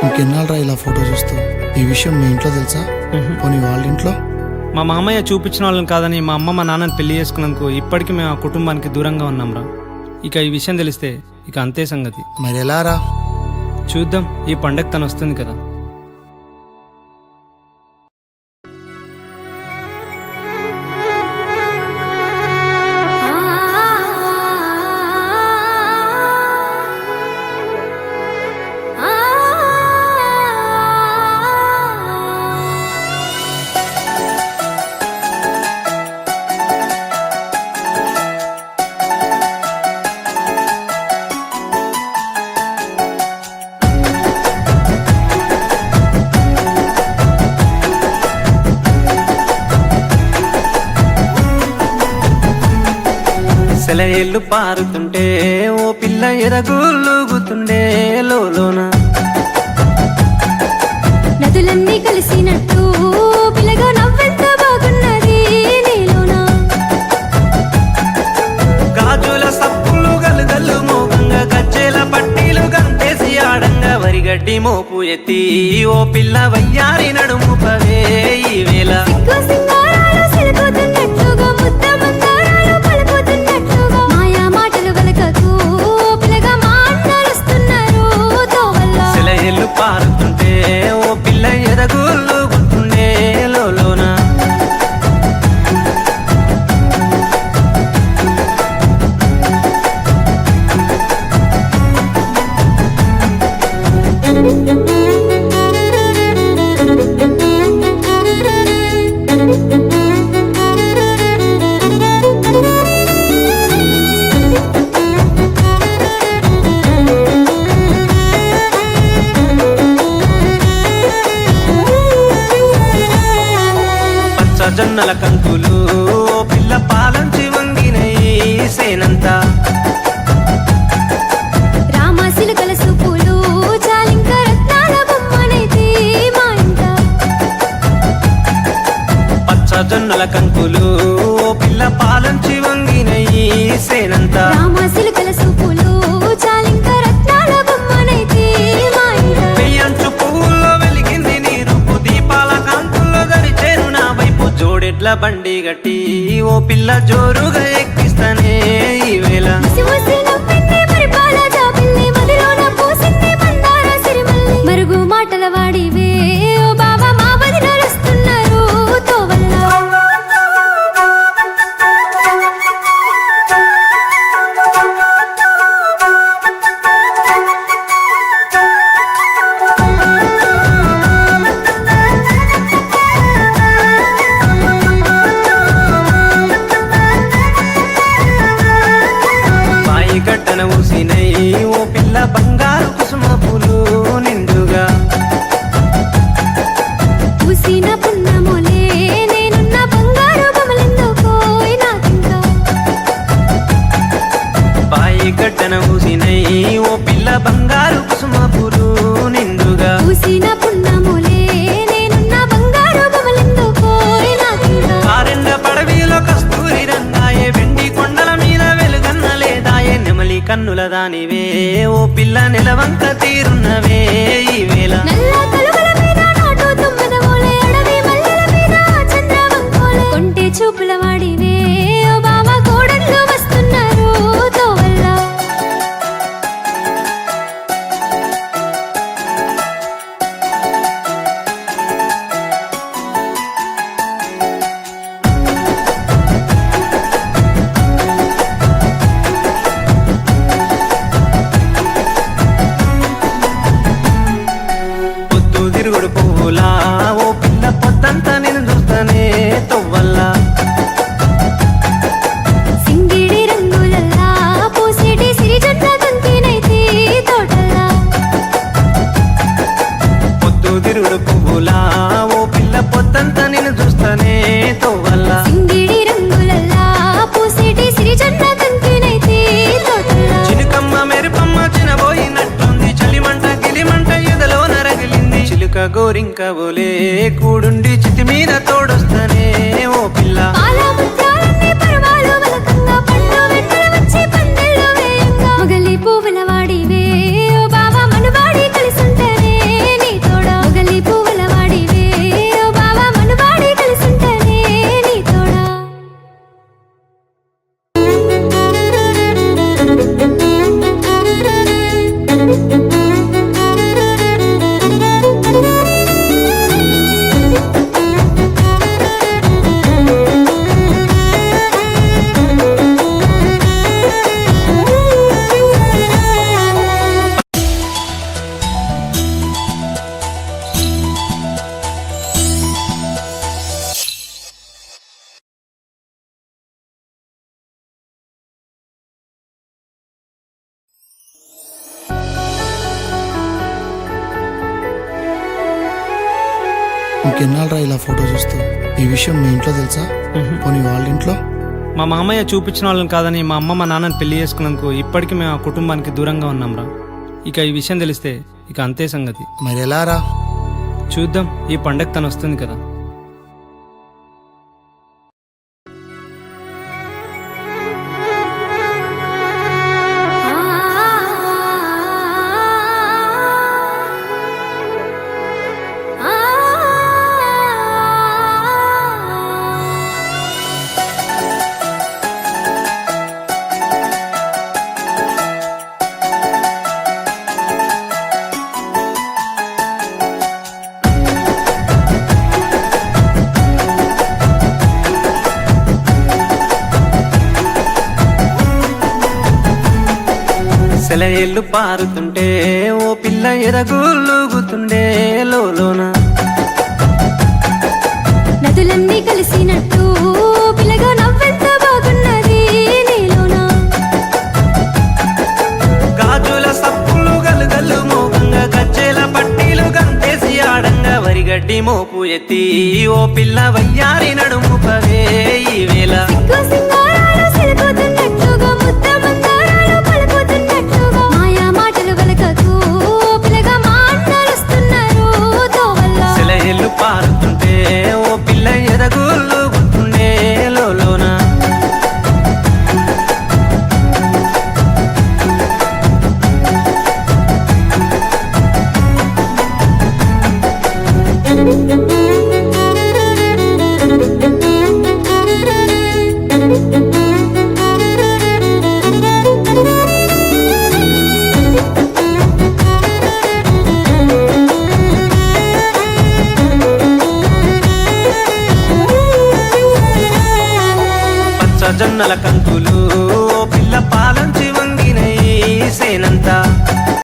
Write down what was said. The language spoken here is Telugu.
ఇంకెన్నాళ్ళరా ఇలా ఫోటో చూస్తూ? ఈ విషయం మీ ఇంట్లో తెలుసా? పోనీ వాళ్ళ ఇంట్లో? మా మామయ్య చూపించిన వాళ్ళని కాదని మా అమ్మ మా నాన్నని పెళ్లి చేసుకున్నందుకు ఇప్పటికీ మేము ఆ కుటుంబానికి దూరంగా ఉన్నాంరా. ఇక ఈ విషయం తెలిస్తే ఇక అంతే సంగతి. మరి ఎలా రా? చూద్దాం, ఈ పండగ తను వస్తుంది కదా. సెలయేళ్ళు పారుతుంటే ఓ పిల్ల ఎరగులుగుతుండే లోన. నదులన్నీ కలిసినట్టు పిల్లగా నవ్వెంత బాగున్నది నీలోన. గాజుల సప్పులు గలుగల్లు మోగంగా గజ్జెల పట్టీలు గంతేసి ఆడంగా వరిగడ్డి మోపు ఎత్తి ఓ పిల్ల వయ్యారి నడుము పవే ఈ వేళ. సిగ్గు సింగారాలు సిలుకుతున్నట్టుగా ముద్ద మందారాలు పలుకుతున్నట్టుగా మాయా మాటలు వలకకు పిల్లగా మా అన్నలు వస్తున్నారు తోవల్ల. సెలయేళ్ళు పారుతుంటే ఓ పిల్ల ఎరగులుగుతుండే లోన. జొన్నల కంకులు ఓ పిల్ల పాలంచి వంగినై సేనంతా. రామాసిలుకల సూపులు చాలింక రత్నాల బొమ్మనైతే మా ఇంట. పచ్చ జొన్నల కంకులు ఓ పిల్ల పాలంచి వంగినై సేనంతా. రామాసిలుకల సూపులు చాలింక రత్నాల బొమ్మనైతే మా ఇంట. పెయ్యంచు పువ్వుల్లో వెలిగింది నీ రూపు, దీపాల కాంతుల్లో దరిచేరు నా వైపు. జోడెడ్ల బండి గట్టి ఓ పిల్ల జోరుగా ఎక్కిస్తానే ఈ వేళ. ముసి ముసి నవ్వింది పరిపాల జాబిల్లి, మదిలోన పూసింది మందార సిరిమల్లి. మరుగు మాటల వాడివే ఓ బావా మా వదినలు వస్తున్నారు తోవల్ల. బాయి గడ్డన ఊసినై ఓ పిల్ల బంగారు కుసుమ పూలు నిండుగా. పూసిన పున్నమోలే నేనున్న బంగారు బొమ్మలెందుకోయ్ నాకింకా. బాయి గడ్డన ఊసినై ఓ పిల్ల బంగారు కుసుమ పూలు నిండుగా. పూసిన పున్నమోలే నేనున్న బంగారు బొమ్మలెందుకోయ్ నాకింకా. కారెండ పడవిలో కస్తూరి రంగాయే, వెండి కొండల మీద వెలుగన్న లేదాయే. నెమలి కన్నుల దానివే ఓ పిల్ల నెలవంక తీరున్నవే ఈ వేళ. నల్ల కలువల మీద నాటు తుమ్మెదవోలే, అడవి మల్లెల మీద చంద్రవంకోలే. కొంటె చూపుల వాడివే ఓ బావా కోడళ్ళు వస్తున్నారు తోవల్ల. పొద్దు తిరుగుడు పువ్వులా ఓ పిల్ల పొద్దంతా నేను చూస్తానే తొవ్వల్ల. సింగిడి రంగులల్లా పూసేటి సిరిజంట తంతినైతే తోటల్లా. పొద్దు తిరుగుడు పువ్వులా ఓ పిల్ల పొద్దంతా నేను చూస్తానే తొవ్వల్ల. సింగిడి రంగులల్లా పూసేటి సిరిజంట తంతినైతే తోటల్లా. చిలుకమ్మ మెరుపమ్మ చినబోయినట్టుంది, చలిమంట గిలిమంట ఎదలో నరగిలింది. చిలుక గోరింక ఓలే కూడుండి చితి మీద తోడొస్తానే ఓ పిల్ల. పాల ముత్యాలన్నీ పరవాలు వలకంగా పండు వెన్నెల వచ్చి పందెల్లో వేయంగా. మొగలి పువ్వుల వాడివే ఓ బావా మనవాడి కలిసుంటేనే ఇంకెన్నాళ్ళరా ఇలా ఫోటో చూస్తూ? ఈ విషయం మీ ఇంట్లో తెలుసా? పోనీ వాళ్ళ ఇంట్లో? మా మామయ్య చూపించిన వాళ్ళని కాదని మా అమ్మ మా నాన్నని పెళ్లి చేసుకున్నందుకు ఇప్పటికీ మేము ఆ కుటుంబానికి దూరంగా ఉన్నాంరా. ఇక ఈ విషయం తెలిస్తే ఇక అంతే సంగతి. మరి ఎలా రా? చూద్దాం, ఈ పండగ తను వస్తుంది కదా. సెలయేళ్ళు పారుతుంటే ఓ పిల్ల ఎదగులుగుతుండే లోన నదులన్నీ కలిసినట్టు పిల్లగా నవ్వెంత బాగున్నది నీలోన. గాజుల సప్పులు గలుగల్లు మోగంగా గజ్జెల పట్టీలు గంతేసి ఆడంగా వరిగడ్డి మోపు ఎత్తి ఓ పిల్ల వయ్యారి నడుము పవే ఈ వేళ. సిగ్గు సింగారాలు సిరిపోతున్నట్టుగా ముద్ద మందారాలు పలుకుతున్నట్టుగా మాయా మాటలు వెలకకు పిల్లగా మా అన్నలుస్తున్నారు తోవల్ల. సెలయేళ్ళు పారుతుంటే ఓ పిల్ల ఎదగులుగుతుండే లోన జొన్నల కంకులు ఓ పిల్ల పాలంచి వంగినయి సేనంతా